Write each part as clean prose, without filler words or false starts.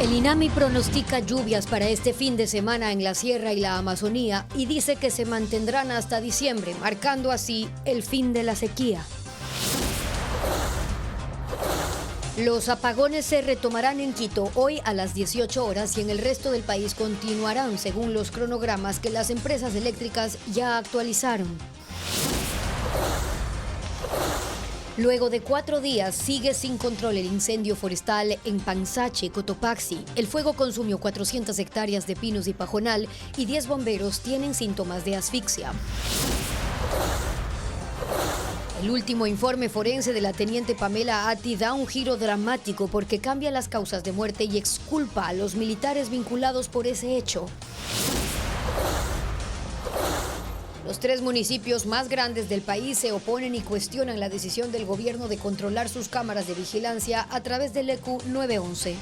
El INAMI pronostica lluvias para este fin de semana en la Sierra y la Amazonía y dice que se mantendrán hasta diciembre, marcando así el fin de la sequía. Los apagones se retomarán en Quito hoy a las 18 horas y en el resto del país continuarán según los cronogramas que las empresas eléctricas ya actualizaron. Luego de 4 días sigue sin control el incendio forestal en Panzache, Cotopaxi. El fuego consumió 400 hectáreas de pinos y pajonal y 10 bomberos tienen síntomas de asfixia. El último informe forense de la teniente Pamela Atti da un giro dramático porque cambia las causas de muerte y exculpa a los militares vinculados por ese hecho. Los 3 municipios más grandes del país se oponen y cuestionan la decisión del gobierno de controlar sus cámaras de vigilancia a través del ECU 911.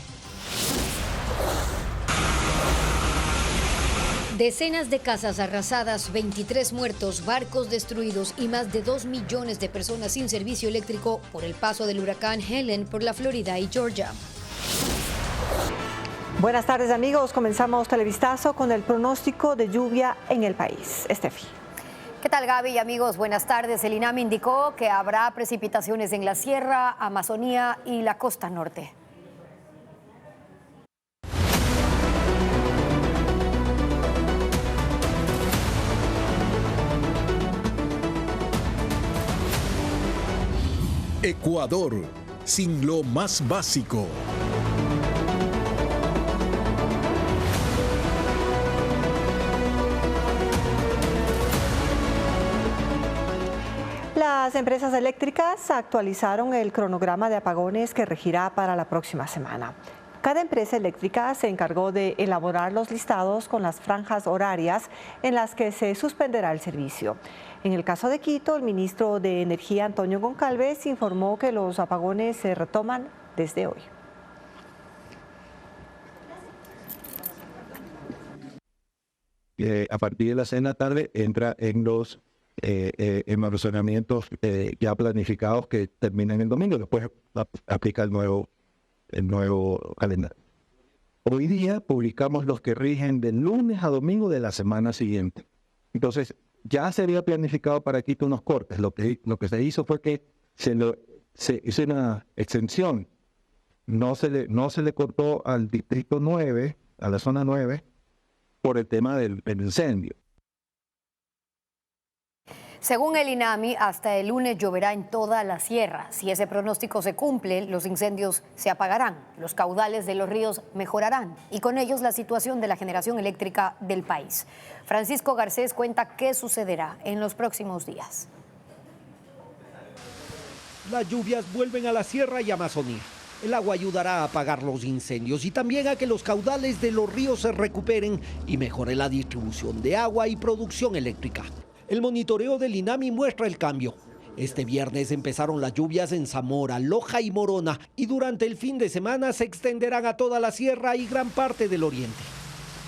Decenas de casas arrasadas, 23 muertos, barcos destruidos y más de 2 millones de personas sin servicio eléctrico por el paso del huracán Helen por la Florida y Georgia. Buenas tardes, amigos. Comenzamos Televistazo con el pronóstico de lluvia en el país. Estefi. ¿Qué tal, Gaby y amigos? Buenas tardes. El INAMI indicó que habrá precipitaciones en la Sierra, Amazonía y la costa norte. Ecuador, sin lo más básico. Las empresas eléctricas actualizaron el cronograma de apagones que regirá para la próxima semana. Cada empresa eléctrica se encargó de elaborar los listados con las franjas horarias en las que se suspenderá el servicio. En el caso de Quito, el ministro de Energía, Antonio Goncalves, informó que los apagones se retoman desde hoy. A partir de las 6 de la tarde entra en los almacenamientos ya planificados que terminan el domingo. Después aplica el nuevo calendario. Hoy día publicamos los que rigen de lunes a domingo de la semana siguiente. Entonces, ya se había planificado para Quito unos cortes. Lo que se hizo fue que se hizo una extensión. No se le cortó al distrito 9, a la zona 9, por el tema del incendio. Según el INAMI, hasta el lunes lloverá en toda la sierra. Si ese pronóstico se cumple, los incendios se apagarán, los caudales de los ríos mejorarán y con ellos la situación de la generación eléctrica del país. Francisco Garcés cuenta qué sucederá en los próximos días. Las lluvias vuelven a la sierra y Amazonía. El agua ayudará a apagar los incendios y también a que los caudales de los ríos se recuperen y mejore la distribución de agua y producción eléctrica. El monitoreo del INAMI muestra el cambio. Este viernes empezaron las lluvias en Zamora, Loja y Morona y durante el fin de semana se extenderán a toda la sierra y gran parte del oriente.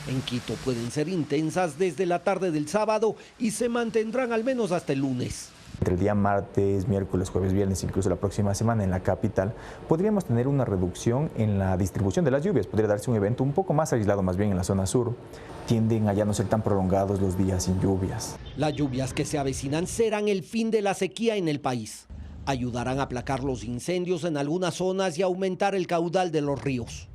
En Quito pueden ser intensas desde la tarde del sábado y se mantendrán al menos hasta el lunes. Entre el día martes, miércoles, jueves, viernes, incluso la próxima semana en la capital, podríamos tener una reducción en la distribución de las lluvias. Podría darse un evento un poco más aislado, más bien en la zona sur. Tienden a ya no ser tan prolongados los días sin lluvias. Las lluvias que se avecinan serán el fin de la sequía en el país. Ayudarán a aplacar los incendios en algunas zonas y aumentar el caudal de los ríos.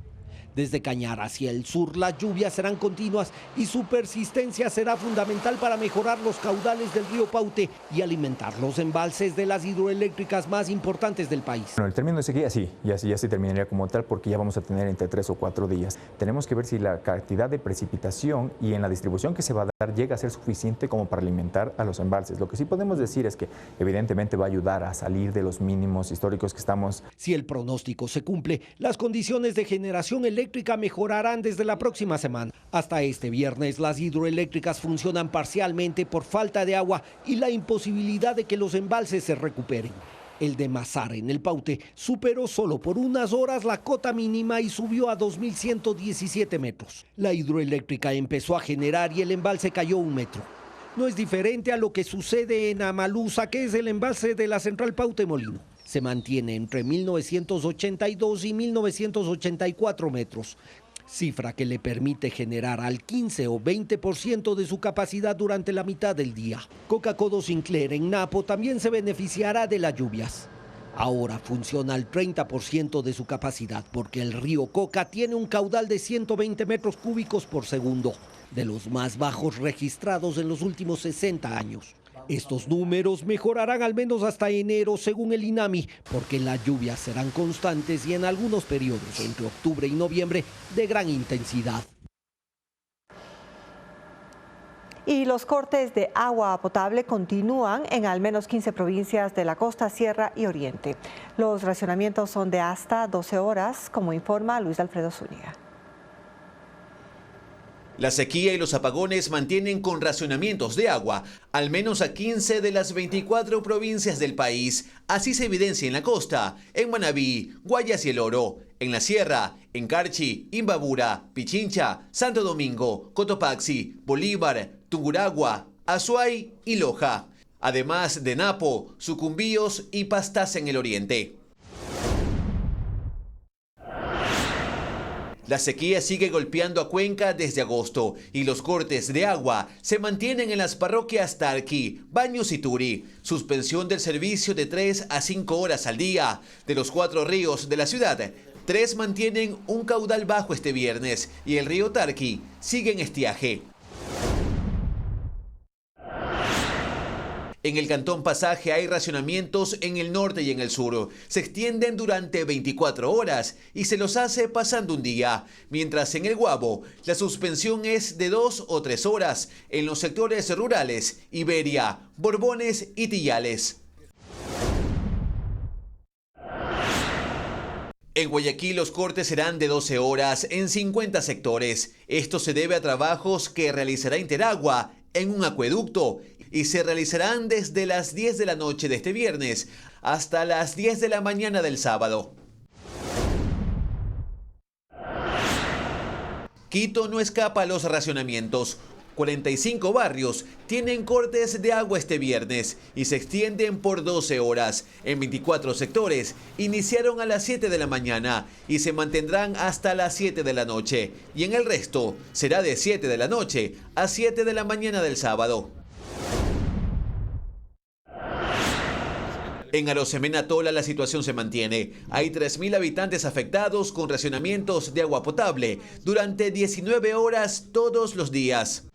Desde Cañar hacia el sur, las lluvias serán continuas y su persistencia será fundamental para mejorar los caudales del río Paute y alimentar los embalses de las hidroeléctricas más importantes del país. Bueno, el término de sequía sí, ya se terminaría como tal porque ya vamos a tener entre 3 o 4 días. Tenemos que ver si la cantidad de precipitación y en la distribución que se va a dar llega a ser suficiente como para alimentar a los embalses. Lo que sí podemos decir es que evidentemente va a ayudar a salir de los mínimos históricos que estamos. Si el pronóstico se cumple, las condiciones de generación eléctrica mejorarán desde la próxima semana. Hasta este viernes, las hidroeléctricas funcionan parcialmente por falta de agua y la imposibilidad de que los embalses se recuperen. El de Mazar, en el Paute, superó solo por unas horas la cota mínima y subió a 2.117 metros. La hidroeléctrica empezó a generar y el embalse cayó 1 metro. No es diferente a lo que sucede en Amalusa, que es el embalse de la central Paute Molino. Se mantiene entre 1982 y 1984 metros. cifra que le permite generar al 15 o 20% de su capacidad durante la mitad del día. Coca-Codo Sinclair en Napo también se beneficiará de las lluvias. Ahora funciona al 30% de su capacidad porque el río Coca tiene un caudal de 120 metros cúbicos por segundo, de los más bajos registrados en los últimos 60 años. Estos números mejorarán al menos hasta enero según el INAMI, porque las lluvias serán constantes y en algunos periodos entre octubre y noviembre de gran intensidad. Y los cortes de agua potable continúan en al menos 15 provincias de la costa, sierra y oriente. Los racionamientos son de hasta 12 horas, como informa Luis Alfredo Zúñiga. La sequía y los apagones mantienen con racionamientos de agua, al menos a 15 de las 24 provincias del país. Así se evidencia en la costa, en Manabí, Guayas y El Oro, en la sierra, en Carchi, Imbabura, Pichincha, Santo Domingo, Cotopaxi, Bolívar, Tungurahua, Azuay y Loja. Además de Napo, Sucumbíos y Pastaza en el oriente. La sequía sigue golpeando a Cuenca desde agosto y los cortes de agua se mantienen en las parroquias Tarqui, Baños y Turi. Suspensión del servicio de 3 a 5 horas al día. De los 4 ríos de la ciudad, 3 mantienen un caudal bajo este viernes y el río Tarqui sigue en estiaje. En el cantón Pasaje hay racionamientos en el norte y en el sur. Se extienden durante 24 horas y se los hace pasando un día. Mientras en el Guabo, la suspensión es de 2 o 3 horas en los sectores rurales, Iberia, Borbones y Tillales. En Guayaquil los cortes serán de 12 horas en 50 sectores. Esto se debe a trabajos que realizará Interagua en un acueducto y se realizarán desde las 10 de la noche de este viernes hasta las 10 de la mañana del sábado. Quito no escapa a los racionamientos. 45 barrios tienen cortes de agua este viernes y se extienden por 12 horas. En 24 sectores iniciaron a las 7 de la mañana y se mantendrán hasta las 7 de la noche. Y en el resto será de 7 de la noche a 7 de la mañana del sábado. En Arosemena Tola la situación se mantiene. Hay 3.000 habitantes afectados con racionamientos de agua potable durante 19 horas todos los días.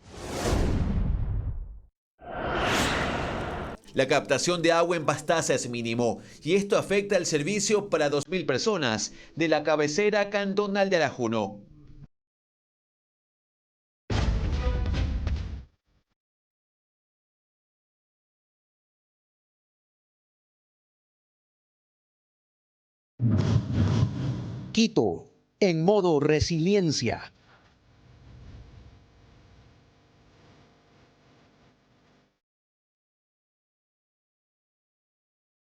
La captación de agua en Pastaza es mínimo y esto afecta el servicio para 2.000 personas de la cabecera cantonal de Arajuno. Quito, en modo resiliencia.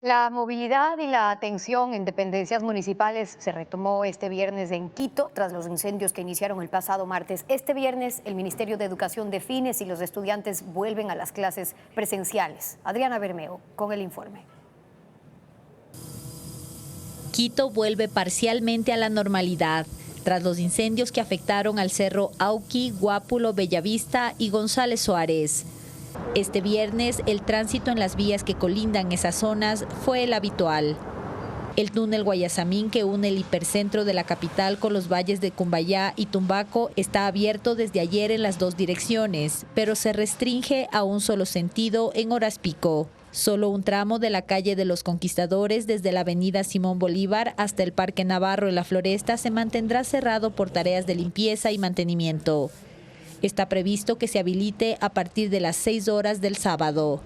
La movilidad y la atención en dependencias municipales se retomó este viernes en Quito tras los incendios que iniciaron el pasado martes. Este viernes el Ministerio de Educación define si los estudiantes vuelven a las clases presenciales. Adriana Bermeo con el informe. Quito vuelve parcialmente a la normalidad tras los incendios que afectaron al cerro Auqui, Guápulo, Bellavista y González Suárez. Este viernes, el tránsito en las vías que colindan esas zonas fue el habitual. El túnel Guayasamín, que une el hipercentro de la capital con los valles de Cumbayá y Tumbaco, está abierto desde ayer en las 2 direcciones, pero se restringe a un solo sentido en horas pico. Solo un tramo de la calle de los Conquistadores desde la avenida Simón Bolívar hasta el Parque Navarro en la Floresta se mantendrá cerrado por tareas de limpieza y mantenimiento. Está previsto que se habilite a partir de las 6 horas del sábado.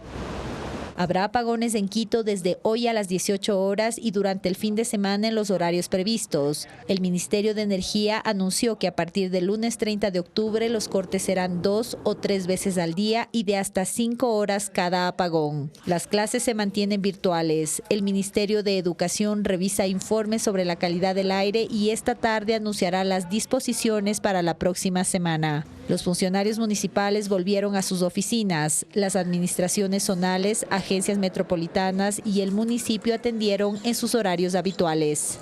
Habrá apagones en Quito desde hoy a las 18 horas y durante el fin de semana en los horarios previstos. El Ministerio de Energía anunció que a partir del lunes 30 de octubre los cortes serán 2 o 3 veces al día y de hasta 5 horas cada apagón. Las clases se mantienen virtuales. El Ministerio de Educación revisa informes sobre la calidad del aire y esta tarde anunciará las disposiciones para la próxima semana. Los funcionarios municipales volvieron a sus oficinas. Las administraciones zonales, agencias metropolitanas y el municipio atendieron en sus horarios habituales.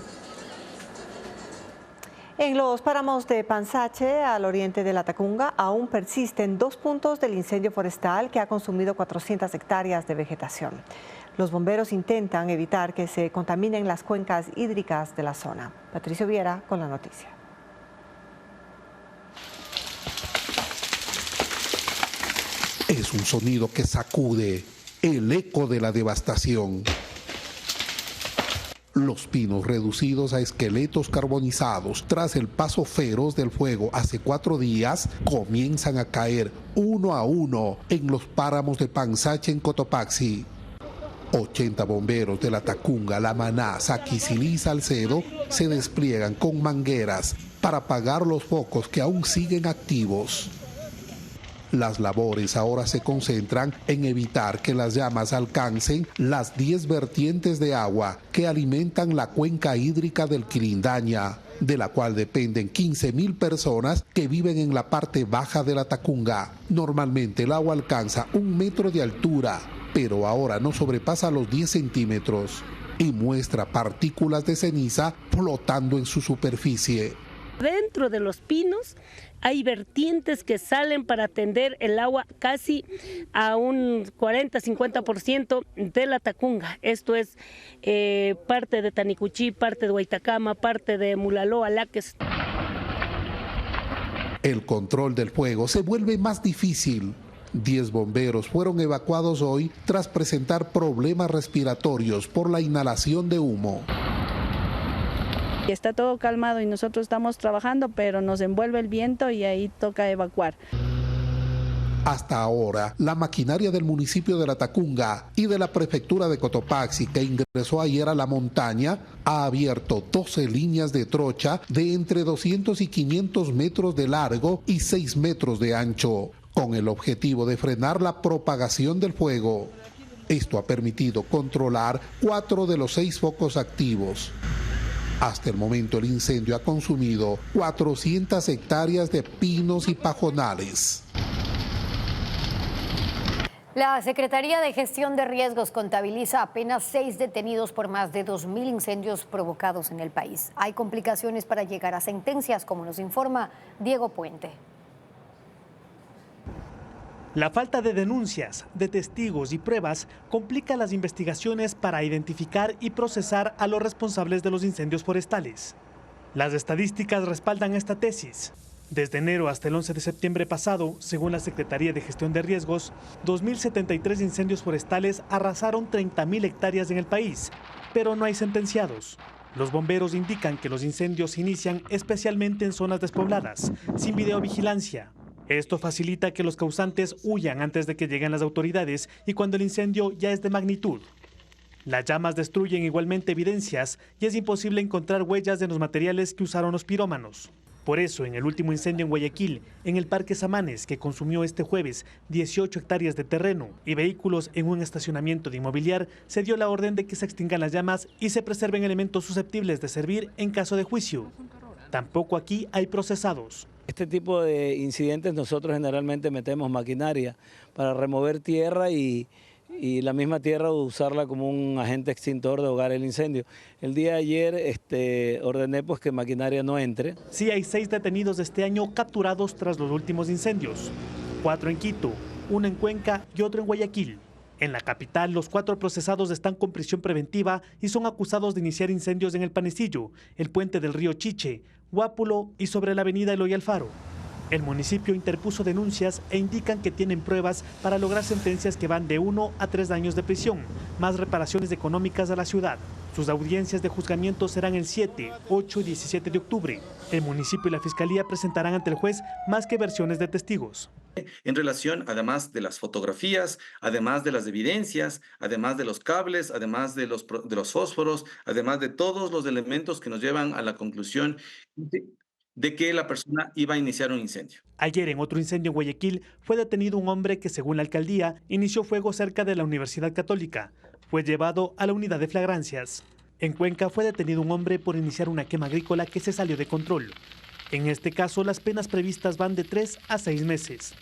En los páramos de Panzache, al oriente de La Tacunga, aún persisten 2 puntos del incendio forestal que ha consumido 400 hectáreas de vegetación. Los bomberos intentan evitar que se contaminen las cuencas hídricas de la zona. Patricio Viera con la noticia. Es un sonido que sacude, el eco de la devastación. Los pinos reducidos a esqueletos carbonizados tras el paso feroz del fuego hace 4 días comienzan a caer uno a uno en los páramos de Panzache en Cotopaxi. 80 bomberos de La Tacunga, La Maná, Saquisilí y Salcedo se despliegan con mangueras para apagar los focos que aún siguen activos. Las labores ahora se concentran en evitar que las llamas alcancen las 10 vertientes de agua que alimentan la cuenca hídrica del Quirindaña, de la cual dependen 15.000 personas que viven en la parte baja de La Tacunga. Normalmente el agua alcanza 1 metro de altura, pero ahora no sobrepasa los 10 centímetros y muestra partículas de ceniza flotando en su superficie. Dentro de los pinos hay vertientes que salen para atender el agua casi a un 40-50% de La Tacunga. Esto es parte de Tanicuchí, parte de Huaytacama, parte de Mulaló, Alaques. El control del fuego se vuelve más difícil. 10 bomberos fueron evacuados hoy tras presentar problemas respiratorios por la inhalación de humo. Está todo calmado y nosotros estamos trabajando, pero nos envuelve el viento y ahí toca evacuar. Hasta ahora, la maquinaria del municipio de La Tacunga y de la prefectura de Cotopaxi, que ingresó ayer a la montaña, ha abierto 12 líneas de trocha de entre 200 y 500 metros de largo y 6 metros de ancho, con el objetivo de frenar la propagación del fuego. Esto ha permitido controlar 4 de los 6 focos activos. Hasta el momento el incendio ha consumido 400 hectáreas de pinos y pajonales. La Secretaría de Gestión de Riesgos contabiliza apenas 6 detenidos por más de 2.000 incendios provocados en el país. Hay complicaciones para llegar a sentencias, como nos informa Diego Puente. La falta de denuncias, de testigos y pruebas complica las investigaciones para identificar y procesar a los responsables de los incendios forestales. Las estadísticas respaldan esta tesis. Desde enero hasta el 11 de septiembre pasado, según la Secretaría de Gestión de Riesgos, 2.073 incendios forestales arrasaron 30.000 hectáreas en el país, pero no hay sentenciados. Los bomberos indican que los incendios inician especialmente en zonas despobladas, sin videovigilancia. Esto facilita que los causantes huyan antes de que lleguen las autoridades y cuando el incendio ya es de magnitud. Las llamas destruyen igualmente evidencias y es imposible encontrar huellas de los materiales que usaron los pirómanos. Por eso, en el último incendio en Guayaquil, en el Parque Samanes, que consumió este jueves 18 hectáreas de terreno y vehículos en un estacionamiento de Inmobiliar, se dio la orden de que se extingan las llamas y se preserven elementos susceptibles de servir en caso de juicio. Tampoco aquí hay procesados. Este tipo de incidentes nosotros generalmente metemos maquinaria para remover tierra y la misma tierra usarla como un agente extintor de ahogar el incendio. El día de ayer ordené pues que maquinaria no entre. Sí hay 6 detenidos este año capturados tras los últimos incendios. 4 en Quito, 1 en Cuenca y otro en Guayaquil. En la capital, los 4 procesados están con prisión preventiva y son acusados de iniciar incendios en el Panecillo, el puente del río Chiche, Guápulo y sobre la avenida Eloy Alfaro. El municipio interpuso denuncias e indican que tienen pruebas para lograr sentencias que van de 1 a 3 años de prisión, más reparaciones económicas a la ciudad. Sus audiencias de juzgamiento serán el 7, 8 y 17 de octubre. El municipio y la fiscalía presentarán ante el juez más que versiones de testigos. En relación, además de las fotografías, además de las evidencias, además de los cables, además de los fósforos, además de todos los elementos que nos llevan a la conclusión de que la persona iba a iniciar un incendio. Ayer, en otro incendio en Guayaquil, fue detenido un hombre que, según la alcaldía, inició fuego cerca de la Universidad Católica. Fue llevado a la unidad de flagrancias. En Cuenca fue detenido un hombre por iniciar una quema agrícola que se salió de control. En este caso, las penas previstas van de 3 a 6 meses.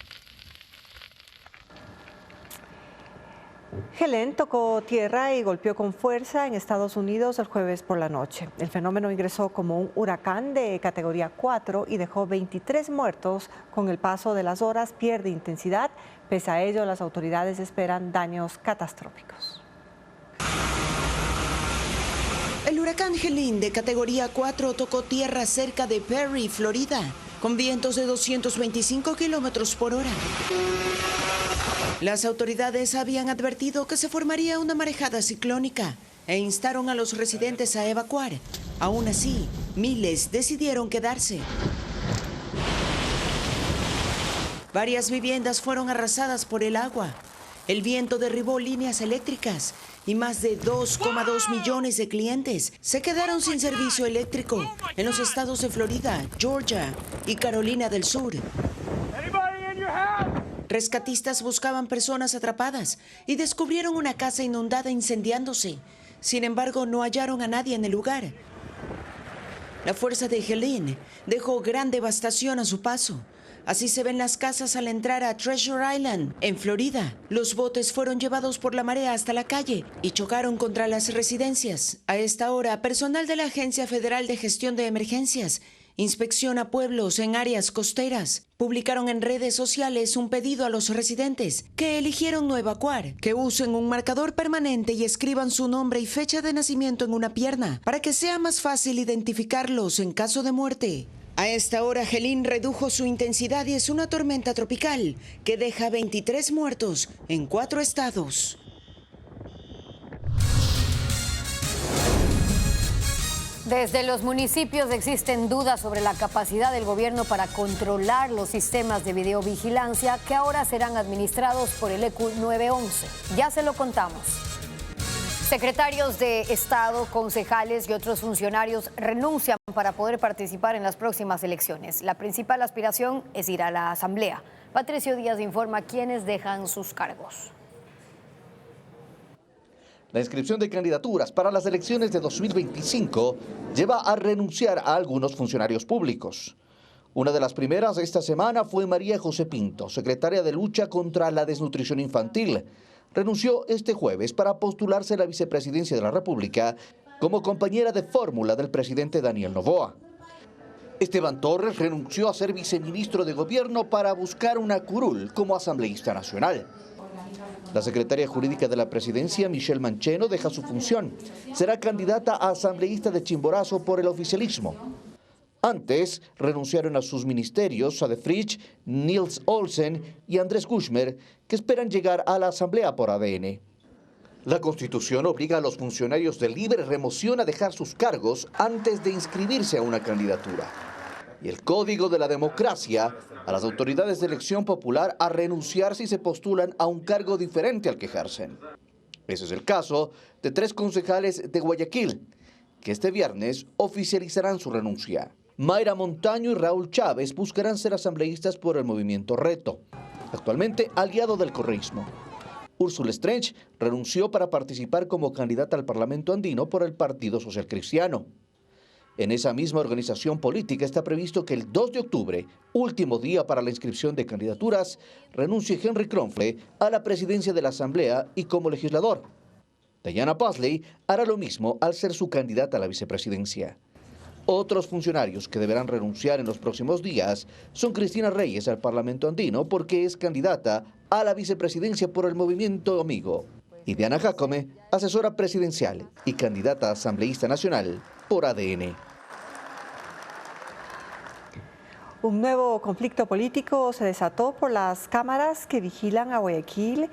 Helene tocó tierra y golpeó con fuerza en Estados Unidos el jueves por la noche. El fenómeno ingresó como un huracán de categoría 4 y dejó 23 muertos. Con el paso de las horas pierde intensidad. Pese a ello, las autoridades esperan daños catastróficos. El huracán Helene de categoría 4 tocó tierra cerca de Perry, Florida, con vientos de 225 kilómetros por hora. Las autoridades habían advertido que se formaría una marejada ciclónica e instaron a los residentes a evacuar. Aún así, miles decidieron quedarse. Varias viviendas fueron arrasadas por el agua. El viento derribó líneas eléctricas y más de 2,2 millones de clientes se quedaron sin servicio eléctrico en los estados de Florida, Georgia y Carolina del Sur. Rescatistas buscaban personas atrapadas y descubrieron una casa inundada incendiándose. Sin embargo, no hallaron a nadie en el lugar. La fuerza de Helene dejó gran devastación a su paso. Así se ven las casas al entrar a Treasure Island, en Florida. Los botes fueron llevados por la marea hasta la calle y chocaron contra las residencias. A esta hora, personal de la Agencia Federal de Gestión de Emergencias inspecciona pueblos en áreas costeras. Publicaron en redes sociales un pedido a los residentes que eligieron no evacuar, que usen un marcador permanente y escriban su nombre y fecha de nacimiento en una pierna para que sea más fácil identificarlos en caso de muerte. A esta hora, Helene redujo su intensidad y es una tormenta tropical que deja 23 muertos en 4 estados. Desde los municipios existen dudas sobre la capacidad del gobierno para controlar los sistemas de videovigilancia que ahora serán administrados por el ECU 911. Ya se lo contamos. Secretarios de Estado, concejales y otros funcionarios renuncian para poder participar en las próximas elecciones. La principal aspiración es ir a la Asamblea. Patricio Díaz informa quiénes dejan sus cargos. La inscripción de candidaturas para las elecciones de 2025 lleva a renunciar a algunos funcionarios públicos. Una de las primeras esta semana fue María José Pinto, secretaria de lucha contra la desnutrición infantil. Renunció este jueves para postularse a la vicepresidencia de la República como compañera de fórmula del presidente Daniel Noboa. Esteban Torres renunció a ser viceministro de Gobierno para buscar una curul como asambleísta nacional. La secretaria jurídica de la presidencia, Michelle Mancheno, deja su función. Será candidata a asambleísta de Chimborazo por el oficialismo. Antes renunciaron a sus ministerios Sade Fritsch, Nils Olsen y Andrés Kushmer, que esperan llegar a la asamblea por ADN. La Constitución obliga a los funcionarios de libre remoción a dejar sus cargos antes de inscribirse a una candidatura. Y el Código de la Democracia a las autoridades de elección popular a renunciar si se postulan a un cargo diferente al que ejercen. Ese es el caso de 3 concejales de Guayaquil, que este viernes oficializarán su renuncia. Mayra Montaño y Raúl Chávez buscarán ser asambleístas por el movimiento Reto, actualmente aliado del correísmo. Úrsula Strange renunció para participar como candidata al Parlamento andino por el Partido Social Cristiano. En esa misma organización política está previsto que el 2 de octubre, último día para la inscripción de candidaturas, renuncie Henry Kronfle a la presidencia de la Asamblea y como legislador. Diana Pasley hará lo mismo al ser su candidata a la vicepresidencia. Otros funcionarios que deberán renunciar en los próximos días son Cristina Reyes al Parlamento andino porque es candidata a la vicepresidencia por el Movimiento Amigo. Y Diana Jacome, asesora presidencial y candidata a asambleísta nacional por ADN. Un nuevo conflicto político se desató por las cámaras que vigilan a Guayaquil,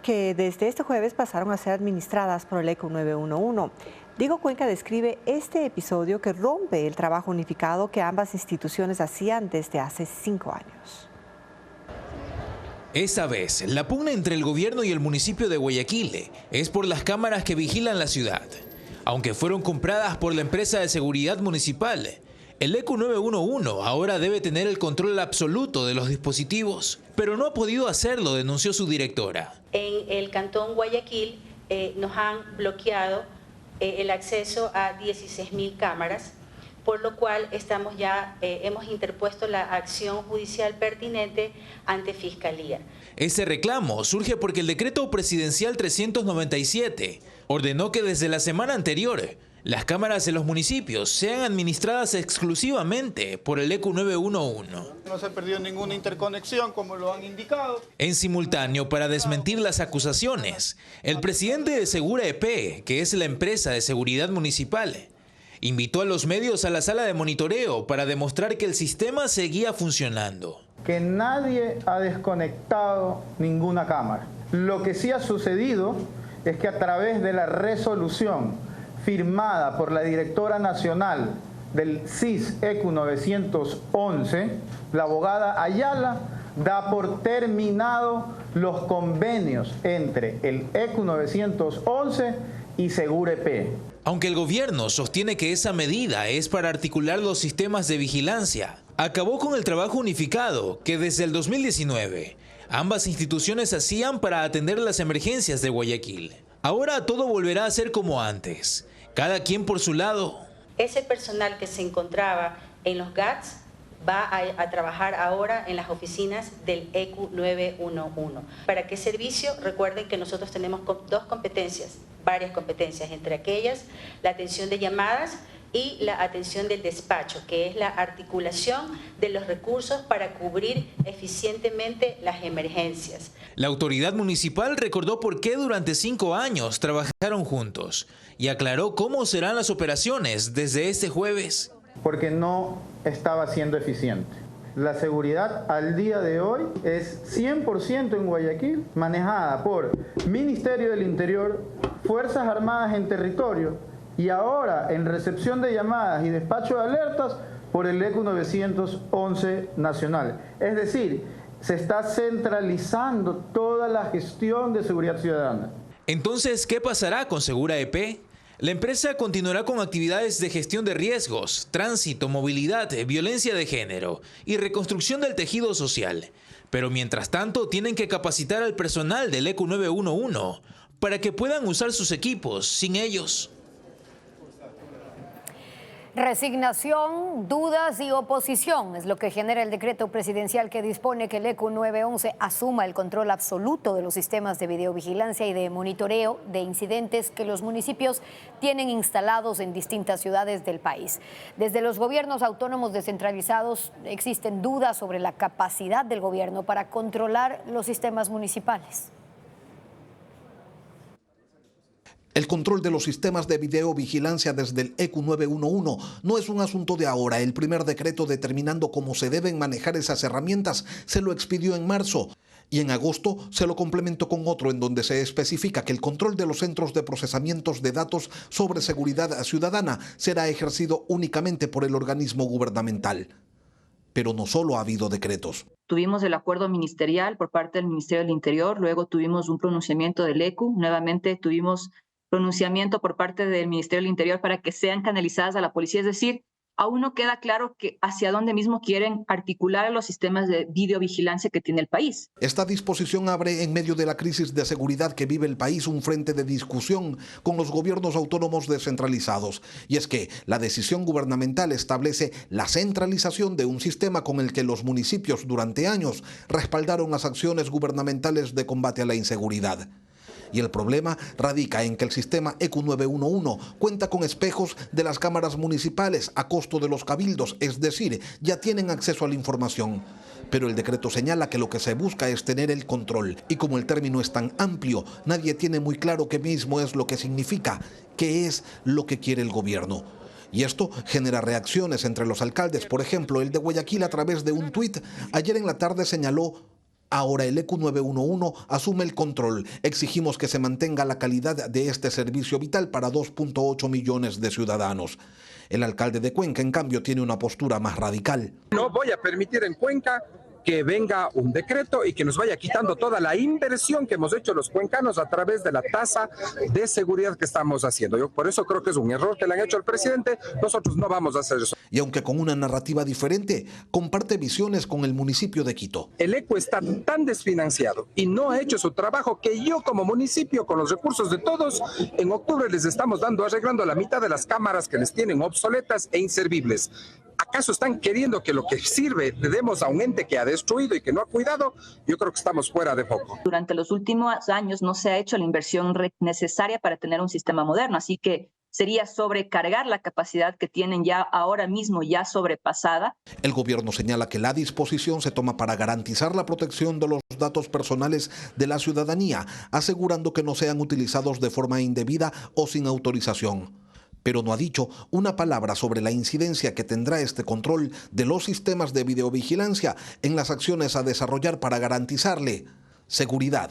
que desde este jueves pasaron a ser administradas por el ECU 911. Diego Cuenca describe este episodio que rompe el trabajo unificado que ambas instituciones hacían desde hace 5 años. Esta vez, la pugna entre el gobierno y el municipio de Guayaquil es por las cámaras que vigilan la ciudad. Aunque fueron compradas por la empresa de seguridad municipal, el ECU 911 ahora debe tener el control absoluto de los dispositivos, pero no ha podido hacerlo, denunció su directora. En el cantón Guayaquil nos han bloqueado el acceso a 16.000 cámaras, por lo cual hemos interpuesto la acción judicial pertinente ante Fiscalía. Este reclamo surge porque el decreto presidencial 397 ordenó que desde la semana anterior las cámaras de los municipios sean administradas exclusivamente por el ECU 911. No se perdió ninguna interconexión, como lo han indicado. En simultáneo, para desmentir las acusaciones, el presidente de Segura EP, que es la empresa de seguridad municipal, invitó a los medios a la sala de monitoreo para demostrar que el sistema seguía funcionando. Que nadie ha desconectado ninguna cámara. Lo que sí ha sucedido es que a través de la resolución firmada por la directora nacional del CIS ECU 911, la abogada Ayala da por terminado los convenios entre el ECU 911 y Segura EP. Aunque el gobierno sostiene que esa medida es para articular los sistemas de vigilancia, acabó con el trabajo unificado que desde el 2019 ambas instituciones hacían para atender las emergencias de Guayaquil. Ahora todo volverá a ser como antes, cada quien por su lado. Ese personal que se encontraba en los GATS va a trabajar ahora en las oficinas del ECU 911. ¿Para qué servicio? Recuerden que nosotros tenemos varias competencias, entre aquellas la atención de llamadas y la atención del despacho, que es la articulación de los recursos para cubrir eficientemente las emergencias. La autoridad municipal recordó por qué durante 5 años trabajaron juntos y aclaró cómo serán las operaciones desde este jueves. Porque no estaba siendo eficiente. La seguridad al día de hoy es 100% en Guayaquil, manejada por Ministerio del Interior, Fuerzas Armadas en territorio, y ahora en recepción de llamadas y despacho de alertas por el ECU 911 nacional. Es decir, se está centralizando toda la gestión de seguridad ciudadana. Entonces, ¿qué pasará con Segura EP? La empresa continuará con actividades de gestión de riesgos, tránsito, movilidad, violencia de género y reconstrucción del tejido social. Pero mientras tanto, tienen que capacitar al personal del ECU 911 para que puedan usar sus equipos sin ellos. Resignación, dudas y oposición es lo que genera el decreto presidencial que dispone que el ECU 911 asuma el control absoluto de los sistemas de videovigilancia y de monitoreo de incidentes que los municipios tienen instalados en distintas ciudades del país. Desde los gobiernos autónomos descentralizados existen dudas sobre la capacidad del gobierno para controlar los sistemas municipales. El control de los sistemas de videovigilancia desde el ECU 911 no es un asunto de ahora. El primer decreto determinando cómo se deben manejar esas herramientas se lo expidió en marzo. Y en agosto se lo complementó con otro en donde se especifica que el control de los centros de procesamientos de datos sobre seguridad ciudadana será ejercido únicamente por el organismo gubernamental. Pero no solo ha habido decretos. Tuvimos el acuerdo ministerial por parte del Ministerio del Interior, luego tuvimos un pronunciamiento del ECU, nuevamente tuvimos pronunciamiento por parte del Ministerio del Interior para que sean canalizadas a la policía. Es decir, aún no queda claro que hacia dónde mismo quieren articular los sistemas de videovigilancia que tiene el país. Esta disposición abre en medio de la crisis de seguridad que vive el país un frente de discusión con los gobiernos autónomos descentralizados. Y es que la decisión gubernamental establece la centralización de un sistema con el que los municipios durante años respaldaron las acciones gubernamentales de combate a la inseguridad. Y el problema radica en que el sistema ECU 911 cuenta con espejos de las cámaras municipales a costo de los cabildos, es decir, ya tienen acceso a la información. Pero el decreto señala que lo que se busca es tener el control. Y como el término es tan amplio, nadie tiene muy claro qué mismo es lo que significa, qué es lo que quiere el gobierno. Y esto genera reacciones entre los alcaldes. Por ejemplo, el de Guayaquil, a través de un tuit, ayer en la tarde señaló: ahora el ECU 911 asume el control. Exigimos que se mantenga la calidad de este servicio vital para 2.8 millones de ciudadanos. El alcalde de Cuenca, en cambio, tiene una postura más radical. No voy a permitir en Cuenca que venga un decreto y que nos vaya quitando toda la inversión que hemos hecho los cuencanos a través de la tasa de seguridad que estamos haciendo. Yo por eso creo que es un error que le han hecho al presidente. Nosotros no vamos a hacer eso. Y aunque con una narrativa diferente, comparte visiones con el municipio de Quito. El ECU está tan desfinanciado y no ha hecho su trabajo que yo como municipio, con los recursos de todos, en octubre les estamos arreglando la mitad de las cámaras que les tienen obsoletas e inservibles. ¿Acaso están queriendo que lo que sirve le demos a un ente que ha destruido y que no ha cuidado? Yo creo que estamos fuera de foco. Durante los últimos años no se ha hecho la inversión necesaria para tener un sistema moderno, así que sería sobrecargar la capacidad que tienen ya ahora mismo ya sobrepasada. El gobierno señala que la disposición se toma para garantizar la protección de los datos personales de la ciudadanía, asegurando que no sean utilizados de forma indebida o sin autorización. Pero no ha dicho una palabra sobre la incidencia que tendrá este control de los sistemas de videovigilancia en las acciones a desarrollar para garantizarle seguridad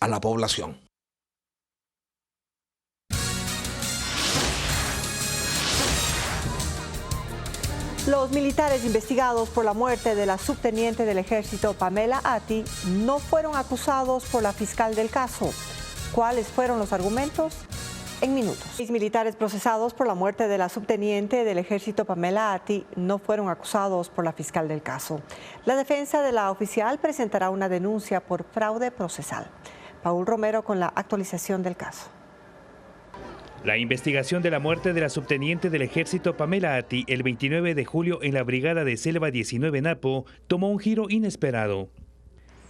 a la población. Los militares investigados por la muerte de la subteniente del ejército Pamela Ati no fueron acusados por la fiscal del caso. ¿Cuáles fueron los argumentos? En minutos. 6 militares procesados por la muerte de la subteniente del ejército Pamela Ati no fueron acusados por la fiscal del caso. La defensa de la oficial presentará una denuncia por fraude procesal. Paul Romero con la actualización del caso. La investigación de la muerte de la subteniente del ejército Pamela Ati el 29 de julio en la brigada de Selva 19 Napo tomó un giro inesperado.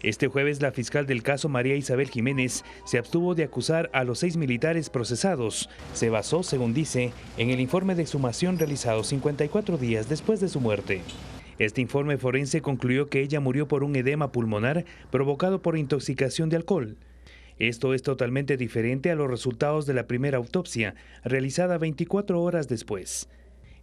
Este jueves la fiscal del caso María Isabel Jiménez se abstuvo de acusar a los 6 militares procesados. Se basó, según dice, en el informe de exhumación realizado 54 días después de su muerte. Este informe forense concluyó que ella murió por un edema pulmonar provocado por intoxicación de alcohol. Esto es totalmente diferente a los resultados de la primera autopsia, realizada 24 horas después.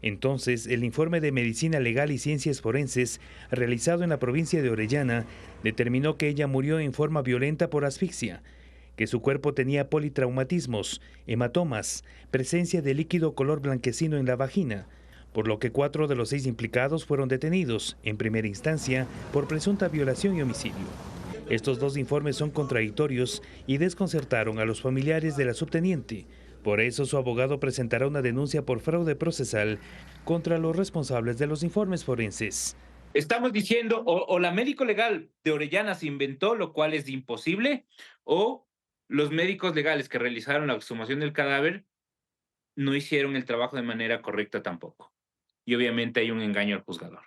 Entonces, el informe de Medicina Legal y Ciencias Forenses, realizado en la provincia de Orellana, determinó que ella murió en forma violenta por asfixia, que su cuerpo tenía politraumatismos, hematomas, presencia de líquido color blanquecino en la vagina, por lo que 4 de los 6 implicados fueron detenidos, en primera instancia, por presunta violación y homicidio. Estos 2 informes son contradictorios y desconcertaron a los familiares de la subteniente. Por eso su abogado presentará una denuncia por fraude procesal contra los responsables de los informes forenses. Estamos diciendo o la médico legal de Orellana se inventó, lo cual es imposible, o los médicos legales que realizaron la exhumación del cadáver no hicieron el trabajo de manera correcta tampoco. Y obviamente hay un engaño al juzgador.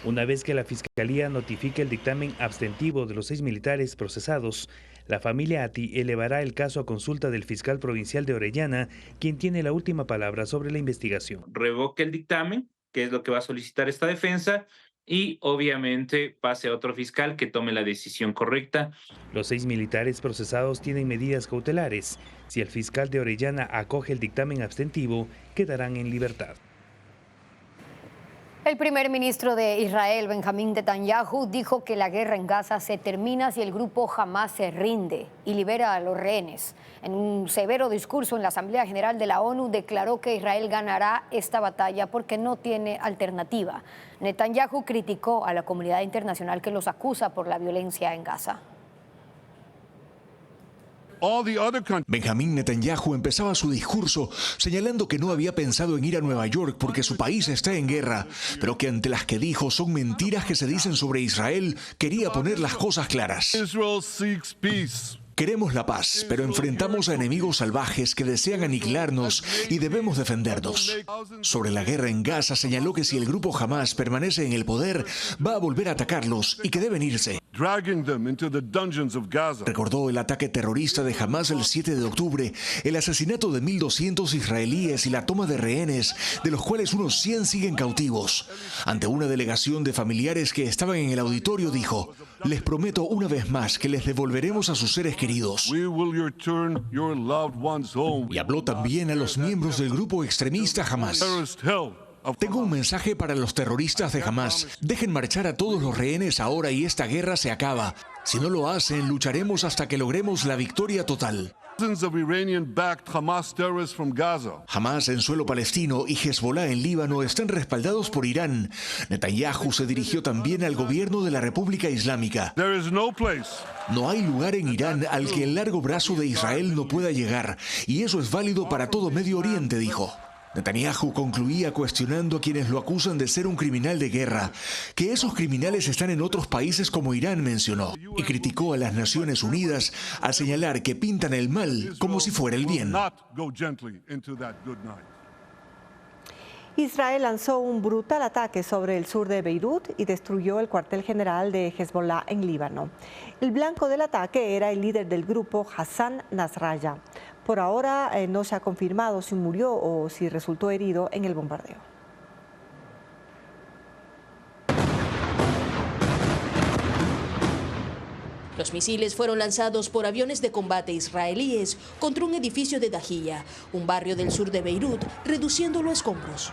Una vez que la Fiscalía notifique el dictamen abstentivo de los 6 militares procesados, la familia Ati elevará el caso a consulta del fiscal provincial de Orellana, quien tiene la última palabra sobre la investigación. Revoque el dictamen, que es lo que va a solicitar esta defensa, y obviamente pase a otro fiscal que tome la decisión correcta. Los 6 militares procesados tienen medidas cautelares. Si el fiscal de Orellana acoge el dictamen abstentivo, quedarán en libertad. El primer ministro de Israel, Benjamín Netanyahu, dijo que la guerra en Gaza se termina si el grupo Hamas se rinde y libera a los rehenes. En un severo discurso en la Asamblea General de la ONU, declaró que Israel ganará esta batalla porque no tiene alternativa. Netanyahu criticó a la comunidad internacional que los acusa por la violencia en Gaza. Benjamín Netanyahu empezaba su discurso señalando que no había pensado en ir a Nueva York porque su país está en guerra, pero que ante las que dijo son mentiras que se dicen sobre Israel, quería poner las cosas claras. Queremos la paz, pero enfrentamos a enemigos salvajes que desean aniquilarnos y debemos defendernos. Sobre la guerra en Gaza señaló que si el grupo Hamas permanece en el poder, va a volver a atacarlos y que deben irse. Recordó el ataque terrorista de Hamas el 7 de octubre, el asesinato de 1.200 israelíes y la toma de rehenes, de los cuales unos 100 siguen cautivos. Ante una delegación de familiares que estaban en el auditorio, dijo: les prometo una vez más que les devolveremos a sus seres queridos. Y habló también a los miembros del grupo extremista Hamas. Tengo un mensaje para los terroristas de Hamas. Dejen marchar a todos los rehenes ahora y esta guerra se acaba. Si no lo hacen, lucharemos hasta que logremos la victoria total. Hamas en suelo palestino y Hezbollah en Líbano están respaldados por Irán. Netanyahu se dirigió también al gobierno de la República Islámica. No hay lugar en Irán al que el largo brazo de Israel no pueda llegar, y eso es válido para todo Medio Oriente, dijo. Netanyahu concluía cuestionando a quienes lo acusan de ser un criminal de guerra, que esos criminales están en otros países como Irán, mencionó, y criticó a las Naciones Unidas al señalar que pintan el mal como si fuera el bien. Israel lanzó un brutal ataque sobre el sur de Beirut y destruyó el cuartel general de Hezbollah en Líbano. El blanco del ataque era el líder del grupo, Hassan Nasrallah. Por ahora no se ha confirmado si murió o si resultó herido en el bombardeo. Los misiles fueron lanzados por aviones de combate israelíes contra un edificio de Dahiyya, un barrio del sur de Beirut, reduciéndolo a escombros.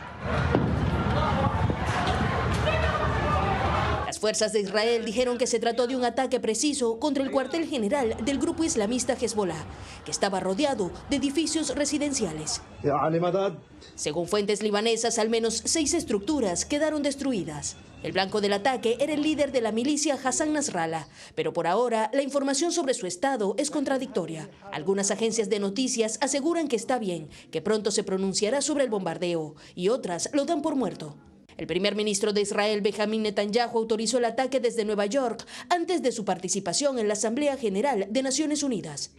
Las fuerzas de Israel dijeron que se trató de un ataque preciso contra el cuartel general del grupo islamista Hezbollah, que estaba rodeado de edificios residenciales. Según fuentes libanesas, al menos 6 estructuras quedaron destruidas. El blanco del ataque era el líder de la milicia Hassan Nasrallah, pero por ahora la información sobre su estado es contradictoria. Algunas agencias de noticias aseguran que está bien, que pronto se pronunciará sobre el bombardeo, y otras lo dan por muerto. El primer ministro de Israel, Benjamin Netanyahu, autorizó el ataque desde Nueva York antes de su participación en la Asamblea General de Naciones Unidas.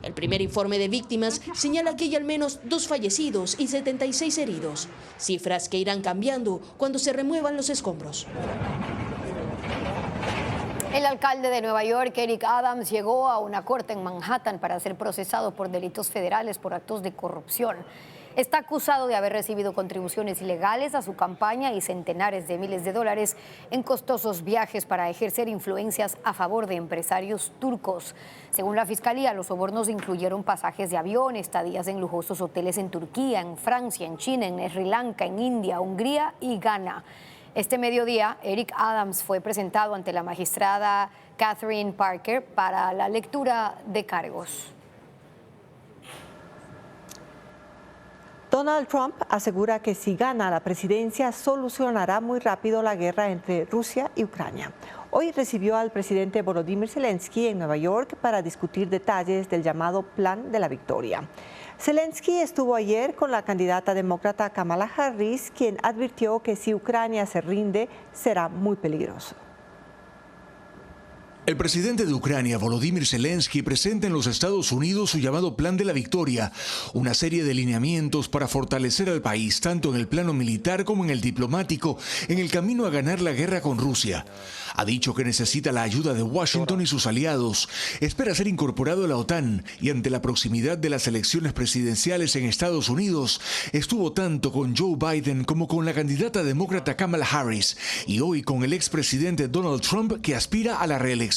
El primer informe de víctimas señala que hay al menos 2 fallecidos y 76 heridos, cifras que irán cambiando cuando se remuevan los escombros. El alcalde de Nueva York, Eric Adams, llegó a una corte en Manhattan para ser procesado por delitos federales por actos de corrupción. Está acusado de haber recibido contribuciones ilegales a su campaña y centenares de miles de dólares en costosos viajes para ejercer influencias a favor de empresarios turcos. Según la Fiscalía, los sobornos incluyeron pasajes de avión, estadías en lujosos hoteles en Turquía, en Francia, en China, en Sri Lanka, en India, Hungría y Ghana. Este mediodía, Eric Adams fue presentado ante la magistrada Catherine Parker para la lectura de cargos. Donald Trump asegura que si gana la presidencia solucionará muy rápido la guerra entre Rusia y Ucrania. Hoy recibió al presidente Volodymyr Zelensky en Nueva York para discutir detalles del llamado Plan de la Victoria. Zelensky estuvo ayer con la candidata demócrata Kamala Harris, quien advirtió que si Ucrania se rinde será muy peligroso. El presidente de Ucrania, Volodymyr Zelensky, presenta en los Estados Unidos su llamado Plan de la Victoria, una serie de lineamientos para fortalecer al país, tanto en el plano militar como en el diplomático, en el camino a ganar la guerra con Rusia. Ha dicho que necesita la ayuda de Washington y sus aliados. Espera ser incorporado a la OTAN y ante la proximidad de las elecciones presidenciales en Estados Unidos, estuvo tanto con Joe Biden como con la candidata demócrata Kamala Harris y hoy con el expresidente Donald Trump, que aspira a la reelección.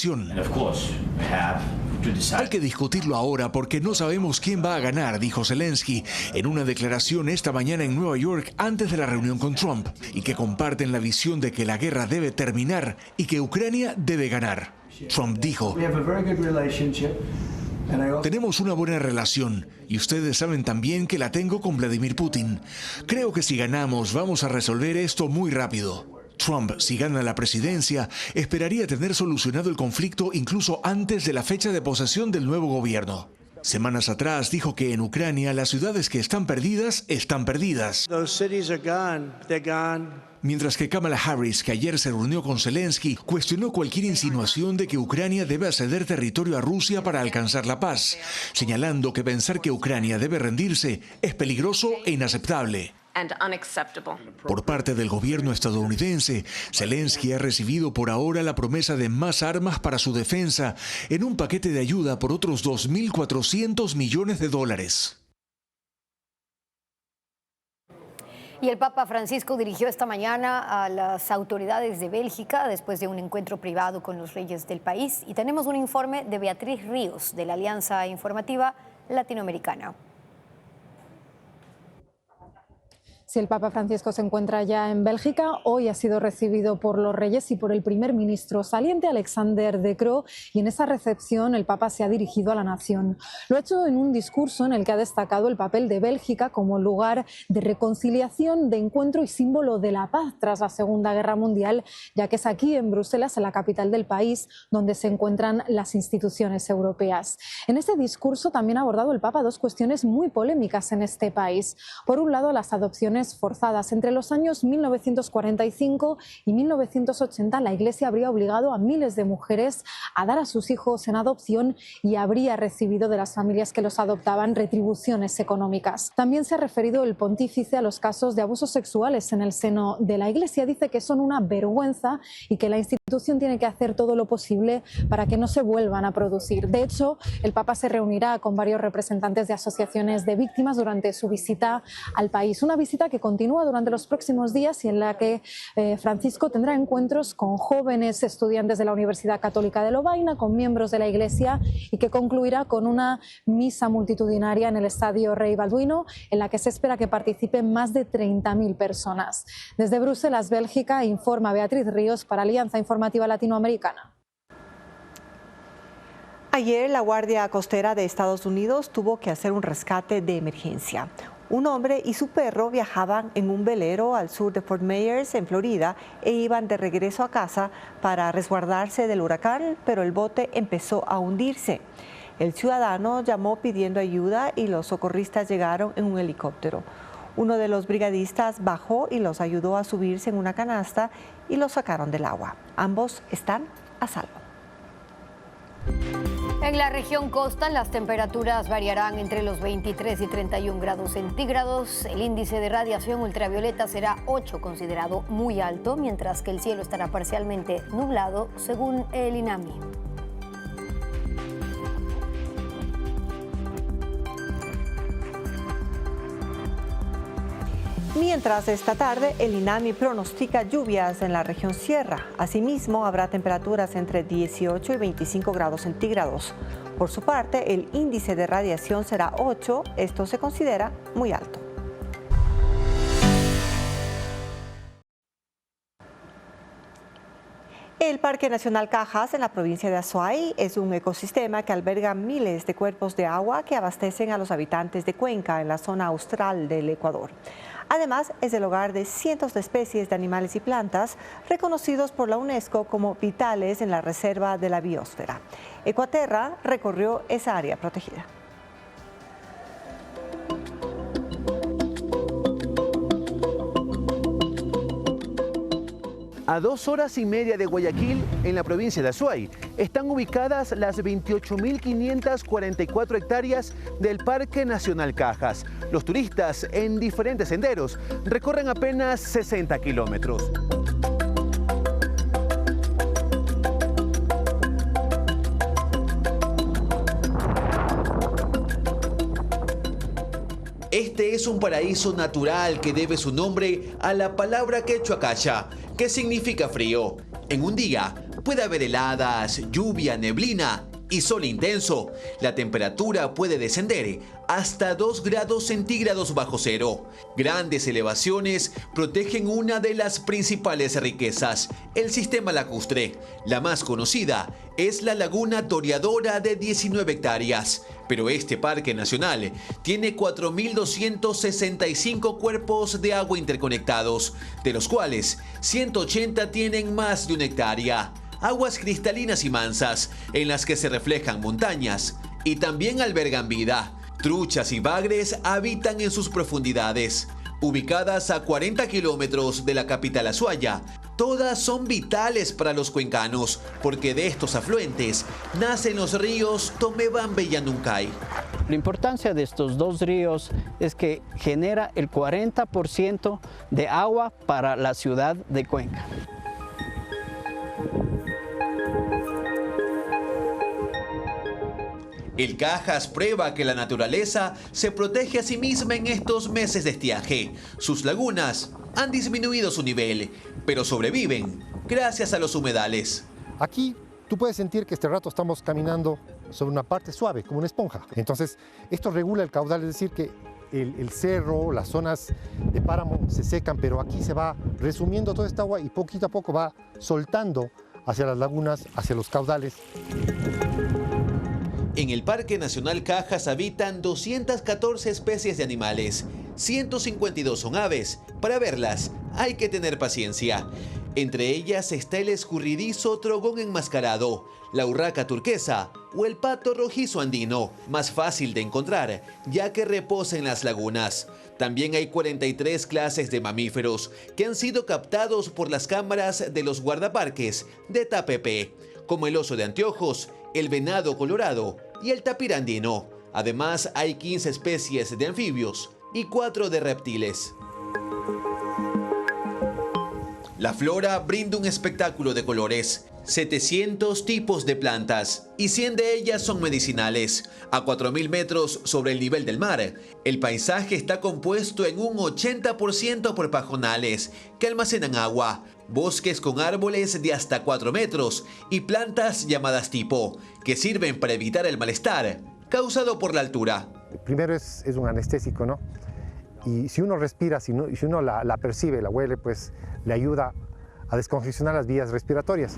Hay que discutirlo ahora porque no sabemos quién va a ganar, dijo Zelensky en una declaración esta mañana en Nueva York antes de la reunión con Trump, y que comparten la visión de que la guerra debe terminar y que Ucrania debe ganar. Trump dijo: tenemos una buena relación y ustedes saben también que la tengo con Vladimir Putin. Creo que si ganamos vamos a resolver esto muy rápido. Trump, si gana la presidencia, esperaría tener solucionado el conflicto incluso antes de la fecha de posesión del nuevo gobierno. Semanas atrás dijo que en Ucrania las ciudades que están perdidas, están perdidas. Mientras que Kamala Harris, que ayer se reunió con Zelensky, cuestionó cualquier insinuación de que Ucrania debe ceder territorio a Rusia para alcanzar la paz, señalando que pensar que Ucrania debe rendirse es peligroso e inaceptable. Por parte del gobierno estadounidense, Zelensky ha recibido por ahora la promesa de más armas para su defensa en un paquete de ayuda por otros 2.400 millones de dólares. Y el Papa Francisco dirigió esta mañana a las autoridades de Bélgica después de un encuentro privado con los reyes del país. Y tenemos un informe de Beatriz Ríos, de la Alianza Informativa Latinoamericana. Si el Papa Francisco se encuentra ya en Bélgica, hoy ha sido recibido por los reyes y por el primer ministro saliente, Alexander De Croo, y en esa recepción el Papa se ha dirigido a la nación. Lo ha hecho en un discurso en el que ha destacado el papel de Bélgica como lugar de reconciliación, de encuentro y símbolo de la paz tras la Segunda Guerra Mundial, ya que es aquí en Bruselas, en la capital del país, donde se encuentran las instituciones europeas. En este discurso también ha abordado el Papa dos cuestiones muy polémicas en este país. Por un lado, las adopciones forzadas. Entre los años 1945 y 1980, la Iglesia habría obligado a miles de mujeres a dar a sus hijos en adopción y habría recibido de las familias que los adoptaban retribuciones económicas. También se ha referido el pontífice a los casos de abusos sexuales en el seno de la Iglesia. Dice que son una vergüenza y que la institución tiene que hacer todo lo posible para que no se vuelvan a producir. De hecho, el Papa se reunirá con varios representantes de asociaciones de víctimas durante su visita al país. Una visita que continúa durante los próximos días y en la que Francisco tendrá encuentros con jóvenes estudiantes de la Universidad Católica de Lovaina, con miembros de la Iglesia, y que concluirá con una misa multitudinaria en el Estadio Rey Balduino, en la que se espera que participen más de 30.000 personas. Desde Bruselas, Bélgica, informa Beatriz Ríos para Alianza Informativa Latinoamericana. Ayer la Guardia Costera de Estados Unidos tuvo que hacer un rescate de emergencia. Un hombre y su perro viajaban en un velero al sur de Fort Myers, en Florida, e iban de regreso a casa para resguardarse del huracán, pero el bote empezó a hundirse. El ciudadano llamó pidiendo ayuda y los socorristas llegaron en un helicóptero. Uno de los brigadistas bajó y los ayudó a subirse en una canasta y los sacaron del agua. Ambos están a salvo. En la región costa, las temperaturas variarán entre los 23 y 31 grados centígrados. El índice de radiación ultravioleta será 8, considerado muy alto, mientras que el cielo estará parcialmente nublado, según el INAMI. Mientras esta tarde el INAMI pronostica lluvias en la región sierra. Asimismo, habrá temperaturas entre 18 y 25 grados centígrados. Por su parte, el índice de radiación será 8. Esto se considera muy alto. El Parque Nacional Cajas en la provincia de Azuay es un ecosistema que alberga miles de cuerpos de agua que abastecen a los habitantes de Cuenca en la zona austral del Ecuador. Además, es el hogar de cientos de especies de animales y plantas reconocidos por la UNESCO como vitales en la Reserva de la Biosfera. Ecuaterra recorrió esa área protegida. A 2 horas y media de Guayaquil, en la provincia de Azuay, están ubicadas las 28.544 hectáreas del Parque Nacional Cajas. Los turistas, en diferentes senderos, recorren apenas 60 kilómetros. Este es un paraíso natural que debe su nombre a la palabra quechua cacha, que significa frío. En un día puede haber heladas, lluvia, neblina y sol intenso. La temperatura puede descender hasta 2 grados centígrados bajo cero. Grandes elevaciones protegen una de las principales riquezas, el sistema lacustre. La más conocida es la Laguna Toreadora de 19 hectáreas. Pero este parque nacional tiene 4.265 cuerpos de agua interconectados, de los cuales 180 tienen más de 1 hectárea. Aguas cristalinas y mansas, en las que se reflejan montañas, y también albergan vida. Truchas y bagres habitan en sus profundidades. Ubicadas a 40 kilómetros de la capital Azuaya, todas son vitales para los cuencanos, porque de estos afluentes nacen los ríos Tomebambe y Yanuncay. La importancia de estos dos ríos es que genera el 40% de agua para la ciudad de Cuenca. El Cajas prueba que la naturaleza se protege a sí misma en estos meses de estiaje. Sus lagunas han disminuido su nivel, pero sobreviven gracias a los humedales. Aquí tú puedes sentir que este rato estamos caminando sobre una parte suave, como una esponja. Entonces, esto regula el caudal, es decir, que el cerro, las zonas de páramo se secan, pero aquí se va resumiendo toda esta agua y poquito a poco va soltando hacia las lagunas, hacia los caudales. En el Parque Nacional Cajas habitan 214 especies de animales, 152 son aves. Para verlas hay que tener paciencia. Entre ellas está el escurridizo trogón enmascarado, la urraca turquesa o el pato rojizo andino, más fácil de encontrar, ya que reposa en las lagunas. También hay 43 clases de mamíferos que han sido captados por las cámaras de los guardaparques de Tapepe, como el oso de anteojos, el venado colorado y el tapir andino. Además, hay 15 especies de anfibios y 4 de reptiles. La flora brinda un espectáculo de colores. 700 tipos de plantas y 100 de ellas son medicinales. A 4.000 metros sobre el nivel del mar, el paisaje está compuesto en un 80% por pajonales que almacenan agua, bosques con árboles de hasta 4 metros y plantas llamadas tipo, que sirven para evitar el malestar causado por la altura. Primero es un anestésico, ¿no? Y si uno respira, si uno la percibe, la huele, pues le ayuda a descongestionar las vías respiratorias.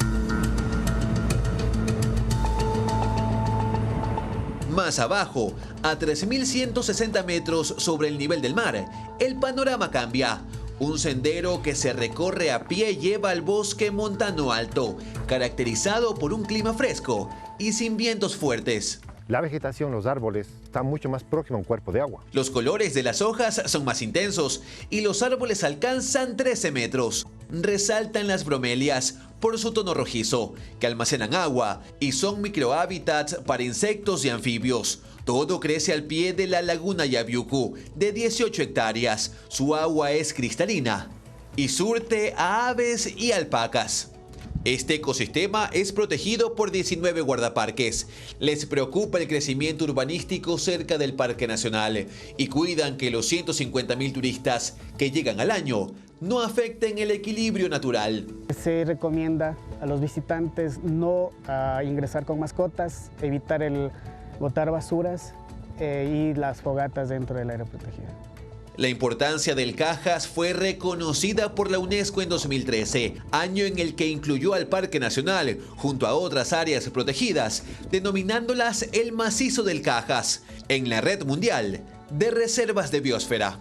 Más abajo, a 3.160 metros sobre el nivel del mar, el panorama cambia. Un sendero que se recorre a pie lleva al bosque montano alto, caracterizado por un clima fresco y sin vientos fuertes. La vegetación, los árboles, están mucho más próximos a un cuerpo de agua. Los colores de las hojas son más intensos y los árboles alcanzan 13 metros. Resaltan las bromelias por su tono rojizo, que almacenan agua y son microhábitats para insectos y anfibios. Todo crece al pie de la laguna Yaviucu, de 18 hectáreas. Su agua es cristalina y surte a aves y alpacas. Este ecosistema es protegido por 19 guardaparques. Les preocupa el crecimiento urbanístico cerca del Parque Nacional y cuidan que los 150.000 turistas que llegan al año no afecten el equilibrio natural. Se recomienda a los visitantes no ingresar con mascotas, evitar el botar basuras y las fogatas dentro del área protegida. La importancia del Cajas fue reconocida por la UNESCO en 2013, año en el que incluyó al Parque Nacional junto a otras áreas protegidas, denominándolas el Macizo del Cajas, en la red mundial de reservas de biosfera.